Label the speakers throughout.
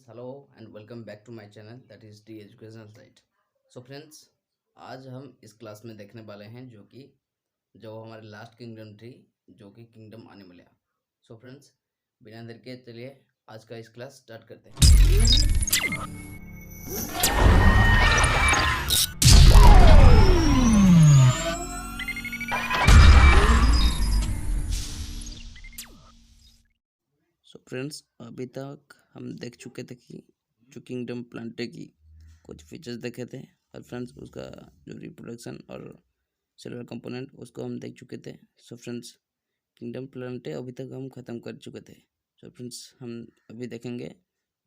Speaker 1: friends, hello and welcome back to my channel that is the educational site. So friends, आज हम इस class में देखने वाले हैं जो हमारे लास्ट किंगडम थी जो कि किंगडम एनिमलिया. सो फ्रेंड्स, बिना देर के चलिए आज का इस क्लास स्टार्ट करते हैं. सो फ्रेंड्स, अभी तक हम देख चुके थे कि जो किंगडम प्लांटे की कुछ फीचर्स देखे थे और फ्रेंड्स उसका जो रिप्रोडक्शन और सेलुलर कंपोनेंट उसको हम देख चुके थे. सो फ्रेंड्स, किंगडम प्लांटे अभी तक हम ख़त्म कर चुके थे. सो फ्रेंड्स, हम अभी देखेंगे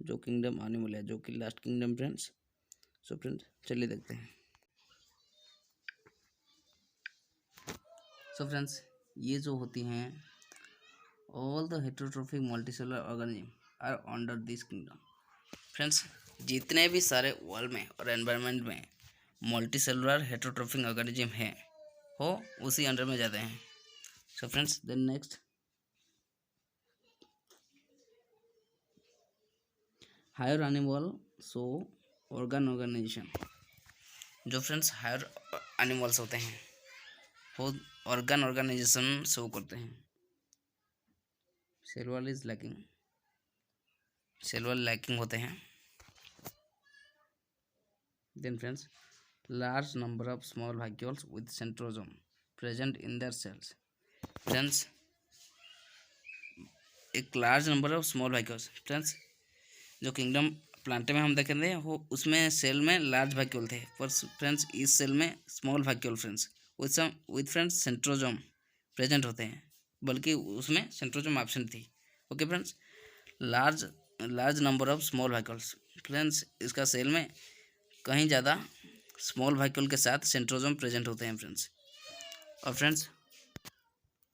Speaker 1: जो किंगडम एनिमलिया जो कि last kingdom friends. So friends, चलिए देखते हैं. सो फ्रेंड्स, ये जो होती हैं all the heterotrophic multicellular organism are under this kingdom. Friends, जितने भी सारे वर्ल्ड में और एनवायरनमेंट में मल्टीसेलुलर हेटेरोट्रोफिक ऑर्गेनिज्म हैं वो उसी अंडर में जाते हैं. So friends, then next higher animal so organisation. जो फ्रेंड्स हायर एनिमल्स होते हैं वो ऑर्गेनाइजेशन शो करते हैं. सेलुलर लैकिंग होते हैं. Then friends, large number of small vacuoles with centrosome present in their cells. Friends, एक large number of small vacuoles. Friends, जो किंगडम प्लांटे में हम देखेंगे वो उसमें सेल में लार्ज वैक्यूल थे, पर फ्रेंड्स इस सेल में small vacuole friends with friends centrosome present होते हैं, बल्कि उसमें सेंट्रोजोम एब्सेंट थी. Okay friends, large number of small vacuoles. Friends, इसका सेल में कहीं ज़्यादा स्मॉल वैक्यूल के साथ सेंट्रोजोम प्रेजेंट होते हैं फ्रेंड्स. और friends,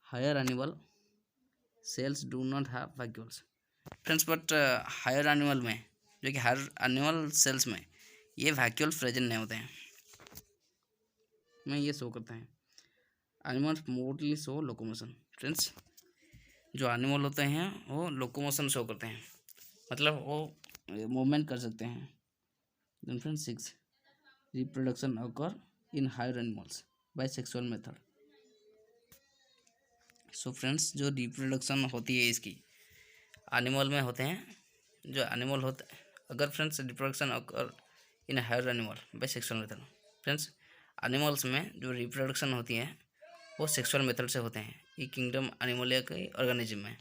Speaker 1: higher animal cells do not have vacuoles. Friends, but higher animal में जो कि हायर एनिमल सेल्स में ये वैक्यूल प्रेजेंट नहीं होते हैं. में ये शो करते हैं animals mostly show locomotion. Friends, जो एनिमल होते हैं वो लोकोमोशन शो करते हैं, मतलब वो मूवमेंट कर सकते हैं. Then friends 6, reproduction occur in higher animals by sexual method. So friends, जो रिप्रोडक्शन होती है इसकी एनिमल में होते हैं. जो एनिमल होते अगर friends reproduction occur in higher animal by sexual method. Friends, animals में जो रिप्रोडक्शन होती है वो सेक्सुअल मेथड से होते हैं ये किंगडम एनिमलिया के ऑर्गेनिज्म में.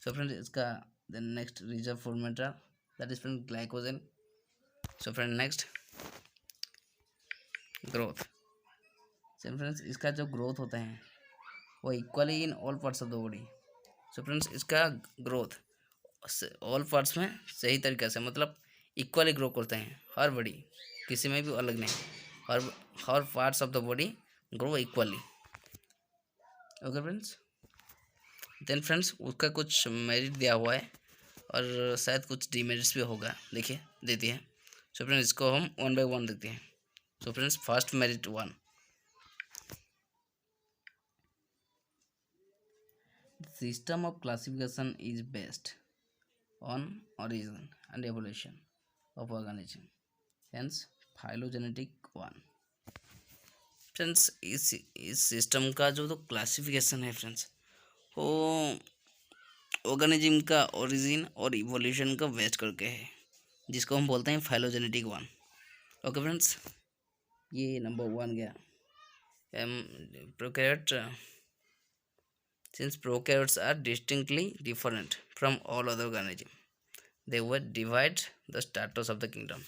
Speaker 1: सो फ्रेंड्स, इसका then next reserve format that is friend glycogen. So friend next growth. So friends, इसका जो ग्रोथ होता है वो equally in all parts of the body. So friends, इसका ग्रोथ ऑल पार्ट्स में सही तरीके से मतलब इक्वली ग्रो करते हैं. हर बॉडी किसी में भी अलग नहीं, हर parts of the body grow equally. Okay friends, then friends उसका कुछ मेरिट दिया हुआ है और शायद कुछ डीमेरिट्स भी होगा, देखिए देती है. सो फ्रेंड्स, इसको हम 1 by 1 देखते हैं. So friends, first merit 1, system of classification is based on origin and evolution of organism, hence phylogenetic 1. Friends, इस सिस्टम का जो तो क्लासिफिकेशन है फ्रेंड्स वो ऑर्गेनिज्म का ओरिजिन और इवोल्यूशन का बेस्ट करके है, जिसको हम बोलते हैं फाइलोजेनेटिक 1. ओके फ्रेंड्स, ये नंबर 1 गया. Prokaryote. Since prokaryotes are distinctly different from all other organisms, they will divide the status of the kingdom.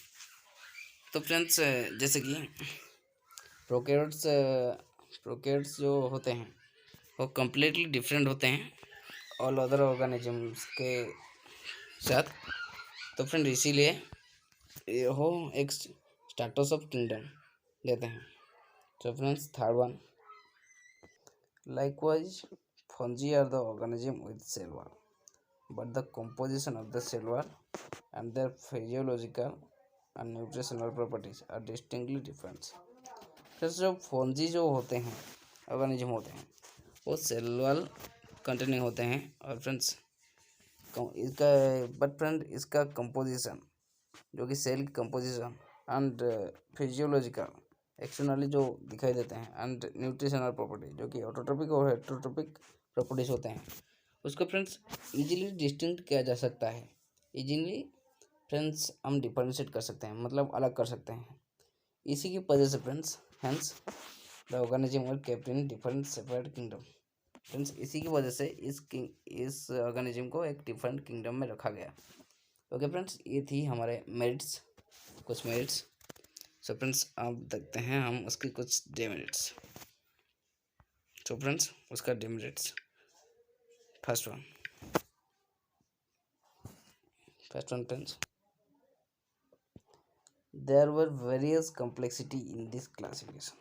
Speaker 1: तो फ्रेंड्स, जैसे कि प्रोकैरियोट्स जो होते हैं वो कम्प्लीटली डिफरेंट होते हैं ऑल अदर ऑर्गेनिजम्स के साथ. तो फ्रेंड, इसीलिए ये हो एक स्टेटस ऑफ किंगडम देते हैं. तो friends, third one, likewise fungi are the organism with cell wall, but the composition of the cell wall and their physiological and nutritional properties are distinctly different. Friends, जो fungi जो होते हैं organism होते हैं वो सेल वॉल कंटेनिंग होते हैं और फ्रेंड्स इसका बट फ्रेंड इसका कंपोजिशन जो कि सेल की कंपोजिशन एंड फिजियोलॉजिकल एक्सटर्नली जो दिखाई देते हैं एंड न्यूट्रिशनल प्रॉपर्टी जो कि ऑटोट्रोपिक और हेटरोट्रोपिक प्रॉपर्टीज होते हैं उसको फ्रेंड्स इजीली डिस्टिंक्ट किया जा सकता है। इजीली फ्रेंड्स हम डिफरेंशिएट कर सकते हैं, मतलब अलग कर सकते हैं। इसी की वजह से friends hence the organism were kept in different separate kingdom. Friends इसी की वजह से इस ऑर्गेनिज्म को एक डिफरेंट किंगडम में रखा गया। ओके फ्रेंड्स, ये थी हमारे मेरिट्स, कुछ मेरिट्स। सो फ्रेंड्स अब देखते हैं हम उसकी कुछ डेमेरिट्स। सो फ्रेंड्स उसका demerits, first one friends, there were various complexity in this classification.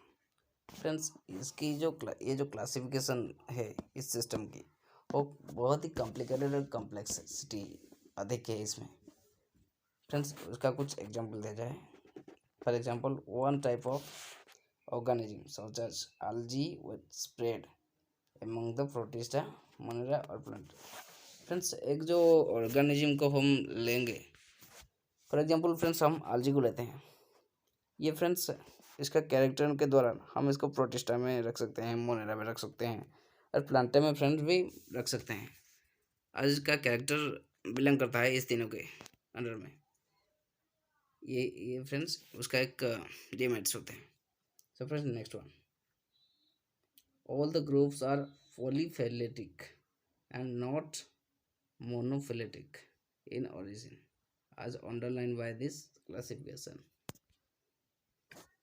Speaker 1: Friends इसकी ये जो क्लासिफिकेशन है इस सिस्टम की वो बहुत ही कॉम्प्लिकेटेड और कॉम्प्लेक्सिटी अधिक है इसमें। फ्रेंड्स उसका कुछ एग्जांपल दिया जाए। For example one type of organism such as algae was spread among the protista, Monera और प्लांट। फ्रेंड्स एक जो ऑर्गेनिज्म को हम लेंगे, फॉर एग्जांपल फ्रेंड्स हम algae को लेते हैं। ये फ्रेंड्स इसका कैरेक्टर के दौरान हम इसको प्रोटिस्टा में रख सकते हैं, मोनेरा में रख सकते हैं और प्लांटा में फ्रेंड्स भी रख सकते हैं। आज इसका कैरेक्टर बिलोंग करता है इस तीनों के अंडर में। ये फ्रेंड्स उसका एक डिमेरिट्स होते हैं। So friends next one, all the groups are polyphyletic and not monophyletic in origin as underlined by this classification.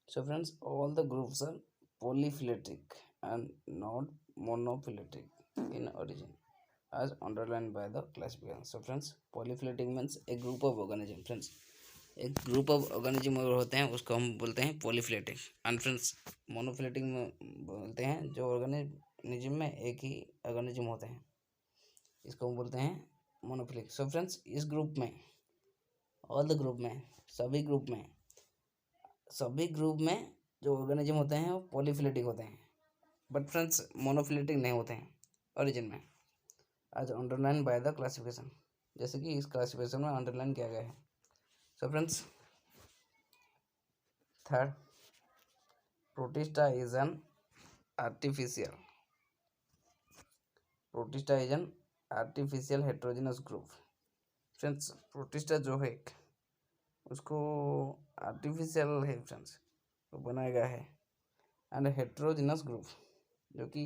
Speaker 1: So friends, all the groups are polyphyletic and not monophyletic in origin as underlined by the classification. So friends, polyphyletic means a group of organism. Friends, एक group of organism अगर होते हैं उसको हम बोलते हैं पॉलीफिलेटिक। And friends मोनोफिलेटिक में बोलते हैं जो ऑर्गेनिज्म में एक ही ऑर्गेनिज्म होते हैं, इसको हम बोलते हैं मोनोफिलिक। सो फ्रेंड्स इस ग्रुप में, ऑल द ग्रुप में, सभी ग्रुप में जो ऑर्गेनिज्म होते हैं वो पॉलीफिलेटिक होते हैं, बट फ्रेंड्स मोनोफिलेटिक नहीं होते हैं ओरिजिन में, आज अंडरलाइन बाय द क्लासिफिकेशन, जैसे कि इस क्लासिफिकेशन में अंडरलाइन किया गया है। So friends third, protista is an artificial heterogeneous group. Friends protista जो है उसको आर्टिफिशियल है फ्रेंड्स, वो बनाया गया है एंड हेट्रोजिनस ग्रुप जो कि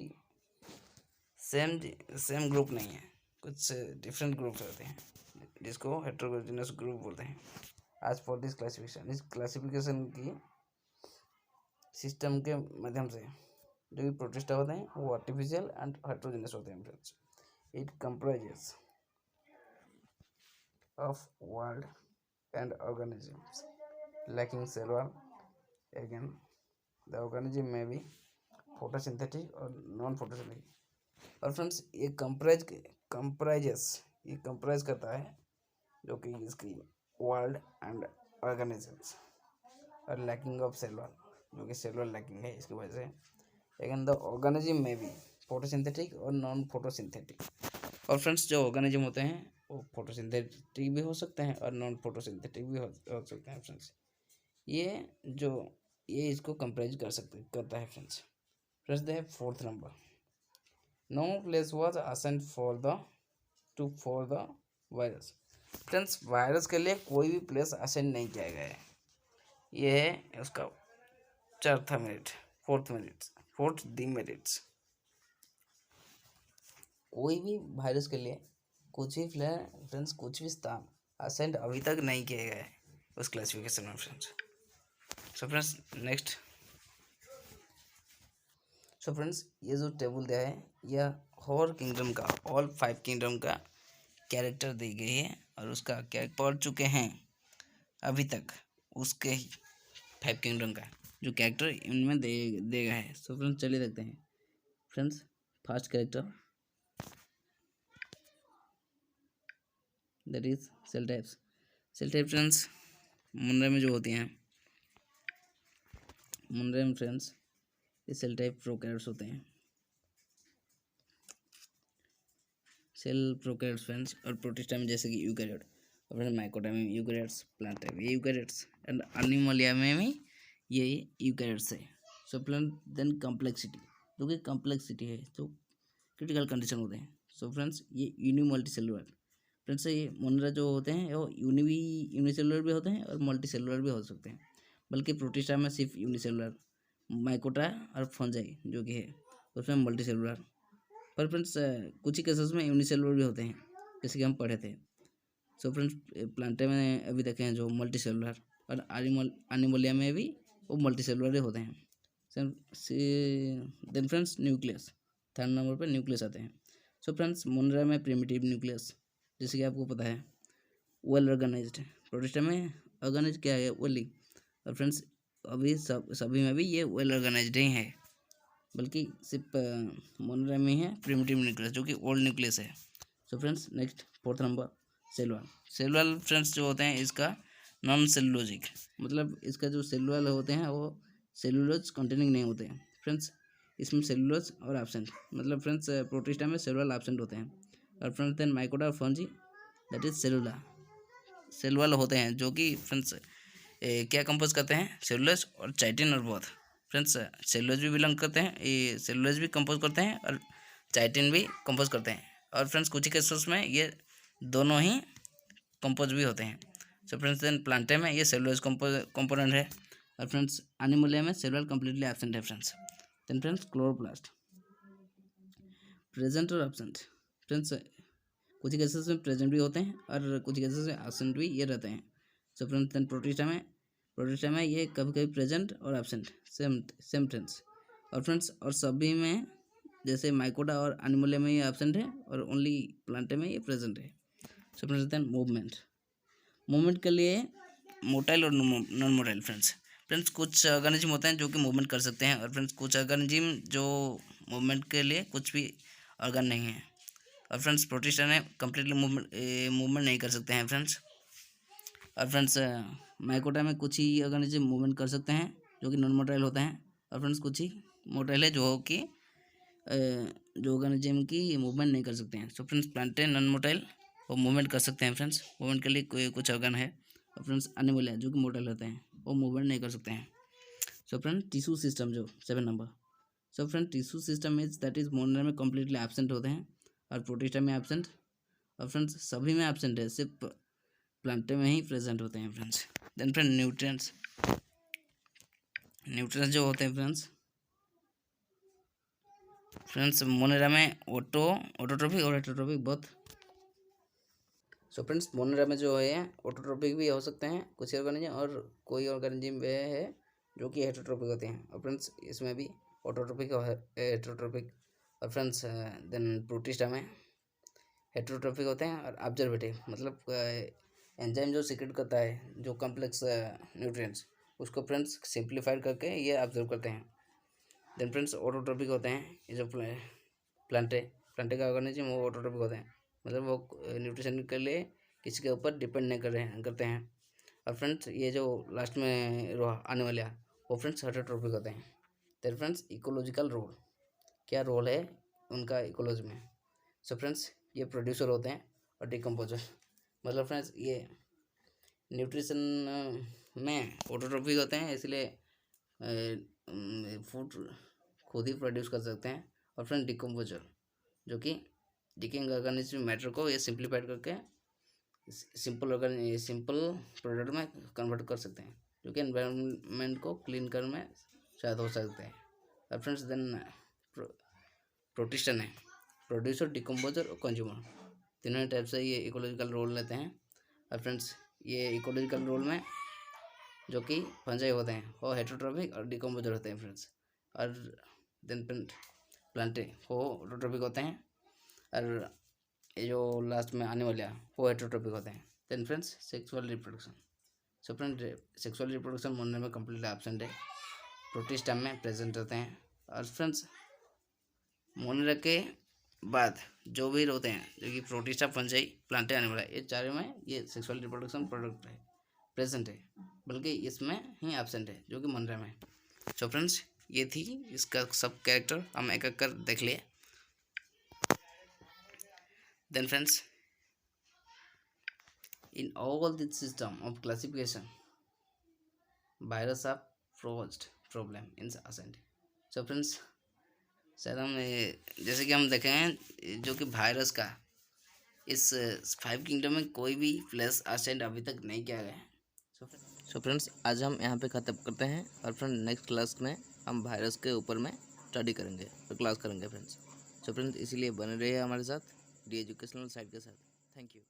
Speaker 1: सेम ग्रुप नहीं है, कुछ डिफरेंट ग्रुप्स होते हैं जिसको हेट्रोजिनस ग्रुप बोलते हैं। आज फॉर दिस क्लासिफिकेशन, इस क्लासिफिकेशन की सिस्टम के माध्यम से जो भी प्रोटिस्टा होते हैं वो आर्टिफिशियल एंड हेट्रोजिनस होते हैं friends. It comprises of world and organisms lacking cell wall. Again, the organism may be photosynthetic or non-photosynthetic। और फ्रेंड्स ये कंप्राइज करता है जो कि इसकी वर्ल्ड एंड ऑर्गेनिजम्स और लैकिंग ऑफ सेल वॉल, जो कि सेल वॉल लैकिंग है इसकी वजह से। अगेन द ऑर्गेनिज्म में भी फोटोसिंथेटिक और नॉन फोटोसिंथेटिक। और फ्रेंड्स जो ऑर्गेनिज्म होते हैं वो फोटोसिंथेटिक भी हो सकते हैं और नॉन फोटोसिंथेटिक भी हो सकते हैं फ्रेंड्स। ये इसको कंप्राइज करता है friends. Friends the fourth number, no place was assigned for the virus. Friends virus के लिए कोई भी प्लेस असाइन नहीं किया गया है। ये है उसका फोर्थ डिमेरिट्स। कोई भी वायरस के लिए कुछ भी फ्रेंड्स कुछ भी स्थान असाइंड अभी तक नहीं किया गया है उस क्लासिफिकेशन में फ्रेंड्स। सो फ्रेंड्स नेक्स्ट, सो फ्रेंड्स ये जो टेबल दिया है यह ऑल 5 किंगडम का कैरेक्टर दी गई है और उसका क्या पढ़ चुके हैं अभी तक उसके 5 किंगडम का जो कैरेक्टर इनमें दे गया है। सो फ्रेंड्स चलिए देखते हैं। Friends first character that is cell type friends मुंडे में जो होती हैं, मुंडे में फ्रेंड्स ये सेल टाइप प्रोकैरियोट्स होते हैं। सेल प्रोकैरियोट्स फ्रेंड्स, और प्रोटिस्टा में जैसे कि यूकैरियोट, और फिर माइकोटा में यूकैरियोट्स, प्लांटा में यूकैरियोट्स, एंड एनिमलिया में भी ये यूकैरियोट्स है। सो प्लांट देन कॉम्प्लेक्सिटी, जो कि कॉम्प्लेक्सिटी है तो क्रिटिकल कंडीशन होते हैं। सो फ्रेंड्स ये यूनी सेलुलर फ्रेंड्स, ये मोनरा जो होते हैं वो यूनिसेलुलर भी होते हैं और मल्टी सेलुलर भी हो सकते हैं, बल्कि प्रोटिस्टा में सिर्फ यूनिसेलुलर, माइकोटा और फंजाई जो कि है उसमें मल्टी सेलुलर। पर फ्रेंड्स कुछ ही केसेस में यूनिसेलुलर भी होते हैं, जैसे कि हम पढ़े थे। सो फ्रेंड्स प्लांटे में अभी देखे हैं जो मल्टी सेलुलर, और एनिमलिया में भी वो मल्टी सेलुलर ही होते हैं। Then friends nucleus, third number पर न्यूक्लियस आते हैं। सो फ्रेंड्स मोनरा में प्रिमिटिव न्यूक्लियस, जैसे कि आपको पता है वेल ऑर्गेनाइज्ड, प्रोटिस्टा में ऑर्गेनाइज क्या है वेली, और फ्रेंड्स अभी सभी में भी ये वेल ऑर्गेनाइज्ड ही है, बल्कि सिर्फ मोनरा में है प्रिमिटिव न्यूक्लियस जो कि ओल्ड न्यूक्लियस है। सो friends next fourth number cellular friends जो होते हैं इसका नॉन सेलुलोजिक, मतलब इसका जो सेलुलर होते हैं वो सेलुलोज कंटेनिंग नहीं होते हैं फ्रेंड्स, इसमें सेलुलोज और एब्सेंट, मतलब फ्रेंड्स प्रोटिस्टा में सेलुलर एब्सेंट होते हैं। और फ्रेंड्स देन माइकोटा और फंजी दैट इज सेलुलर होते हैं, जो कि फ्रेंड्स क्या कंपोज करते हैं सेलुलोज और चाइटिन और बोथ। फ्रेंड्स सेलुलोज भी बिलोंग करते हैं, ये सेलुलोज भी कंपोज करते हैं और चाइटिन भी कंपोज करते हैं, और फ्रेंड्स कुछ ही केसेस में ये दोनों ही कंपोज भी होते हैं। सो फ्रेंड्स देन प्लांटे में ये सेलुलोज कंपोनेंट है, और फ्रेंड्स एनिमलिया में सेलुलर कंप्लीटली एब्सेंट है friends. Then friends chloroplast present और एब्सेंट, फ्रेंड्स कुछ केसेस में प्रेजेंट भी होते हैं और कुछ केसेस में एब्सेंट भी ये रहते हैं। सो फ्रेंड्स देन प्रोटिस्टा में ये कभी कभी प्रेजेंट और एब्सेंट सेम फ्रेंड्स, और फ्रेंड्स और सभी में जैसे माइकोटा और एनिमलिया में ये एब्सेंट है और ओनली प्लांटे में ये प्रेजेंट है। सो फ्रेंड्स देन मूवमेंट के लिए मोटाइल और नॉन मोटाइल फ्रेंड्स कुछ ऑर्गेनिज्म होते हैं जो कि मूवमेंट कर सकते हैं, और फ्रेंड्स कुछ ऑर्गेनिज्म जो मूवमेंट के लिए कुछ भी ऑर्गन नहीं है, और फ्रेंड्स प्रोटिस्टा ने कम्प्लीटली मूवमेंट नहीं कर सकते हैं फ्रेंड्स। और फ्रेंड्स माइकोटा में कुछ ही ऑर्गेनिज्म मूवमेंट कर सकते हैं जो कि नॉन मोटाइल होते हैं, और फ्रेंड्स कुछ ही मोटाइल है जो कि जो ऑर्गेनिज्म की मूवमेंट नहीं कर सकते हैं। So friends Plantae non motile वो मूवमेंट कर सकते हैं फ्रेंड्स, मूवमेंट के लिए कोई कुछ ऑर्गन है, और फ्रेंड्स एनिमल है जो कि मोटाइल होते हैं वो मूवमेंट नहीं कर सकते हैं। सो फ्रेंड टिश्यू सिस्टम जो 7 number, so friend tissue system is that is मोनरा में कम्प्लीटली एब्सेंट होते हैं और प्रोटिस्टा में एब्सेंट, और फ्रेंड्स सभी में एब्सेंट है, सिर्फ प्लांटे में ही प्रेजेंट होते हैं फ्रेंड्स। देन फ्रेंड न्यूट्रिएंट्स जो होते हैं फ्रेंड्स मोनेरा में ऑटोट्रोपिक और हेटेरोट्रोपिक बहुत। सो फ्रेंड्स मोनेरा में जो है ऑटोट्रोपिक भी हो सकते हैं कुछ ऑर्गेनिज्म, और कोई ऑर्गेनिज्म वे है जो कि हेटेरोट्रोपिक होते हैं, और फ्रेंड्स इसमें भी ऑटोट्रोपिक और हेटेरोट्रोपिक। और फ्रेंड्स देन प्रोटिस्टा में हेटेरोट्रोपिक होते हैं और ऑब्जर्वेटिव, मतलब एंजाइम जो सीक्रेट करता है जो कॉम्प्लेक्स न्यूट्रिएंट्स उसको फ्रेंड्स सिंप्लीफाइड करके ये ऑब्जर्व करते हैं। देन फ्रेंड्स ऑटोट्रोपिक होते हैं ये जो प्लांटे का ऑर्गेनिज्म वो ऑटोट्रोपिक होते हैं, मतलब वो न्यूट्रिशन के लिए किसी के ऊपर डिपेंड नहीं करते हैं। और फ्रेंड्स ये जो लास्ट में आने वाले वो फ्रेंड्स हेटेरोट्रोपिक होते हैं। देन फ्रेंड्स इकोलॉजिकल रोल, क्या रोल है उनका इकोलॉजी में। सो फ्रेंड्स ये प्रोड्यूसर होते हैं और डिकम्पोजर, मतलब फ्रेंड्स ये न्यूट्रिशन में ऑटोट्रोपिक होते हैं इसलिए फूड खुद ही प्रोड्यूस कर सकते हैं। और फ्रेंड डिकम्पोजर जो कि डिकेइंग ऑर्गेनिज्म मैटर को ये सिंप्लीफाइड करके सिंपल प्रोडक्ट में कन्वर्ट कर सकते हैं, जो कि एनवायरनमेंट को क्लीन करने में शायद हो सकते हैं। और फ्रेंड्स देन प्रोटिस्टा है प्रोड्यूसर, डिकम्पोजर और कंज्यूमर, तीनों ही टाइप से ये इकोलॉजिकल रोल लेते हैं। और फ्रेंड्स ये इकोलॉजिकल रोल में जो कि फंजाई होते हैं वो हेटेरोट्रोपिक और डिकम्पोजर होते हैं फ्रेंड्स। और देन प्लांटे वो ऑटोट्रोपिक होते हैं, और ये जो लास्ट में आने वाले वो हेटेरोट्रोपिक होते हैं। Then friends sexual reproduction, so friend sexual reproduction Monera में कम्प्लीटली एब्सेंट है, प्रोटिस्टा में प्रेजेंट रहते हैं। और फ्रेंड्स मोनरा के बाद जो भी होते हैं जो कि प्रोटिस्टा, फंजाई, प्लांटे, एनिमल ये चारों में ये सेक्सुअल रिप्रोडक्शन प्रोडक्ट है प्रेजेंट है, बल्कि इसमें ही एब्सेंट है जो कि मोनरा में। सो फ्रेंड्स ये थी इसका सब कैरेक्टर, हम एक एक कर देख लिए। Then friends, in all this system of classification, virus are posed problem in ascent. So friends, sir हम जैसे कि हम देखे हैं जो कि वायरस का इस 5 किंगडम में कोई भी प्लेस असेंड अभी तक नहीं किया गया है। सो फ्रेंड्स, आज हम यहाँ पे ख़त्म करते हैं और फ्रेंड नेक्स्ट क्लास में हम वायरस के ऊपर में स्टडी करेंगे और क्लास करेंगे फ्रेंड्स। सो फ्रेंड्स, इसीलिए बने रहिए हमारे साथ डी एजुकेशनल साइट के साथ। Thank you.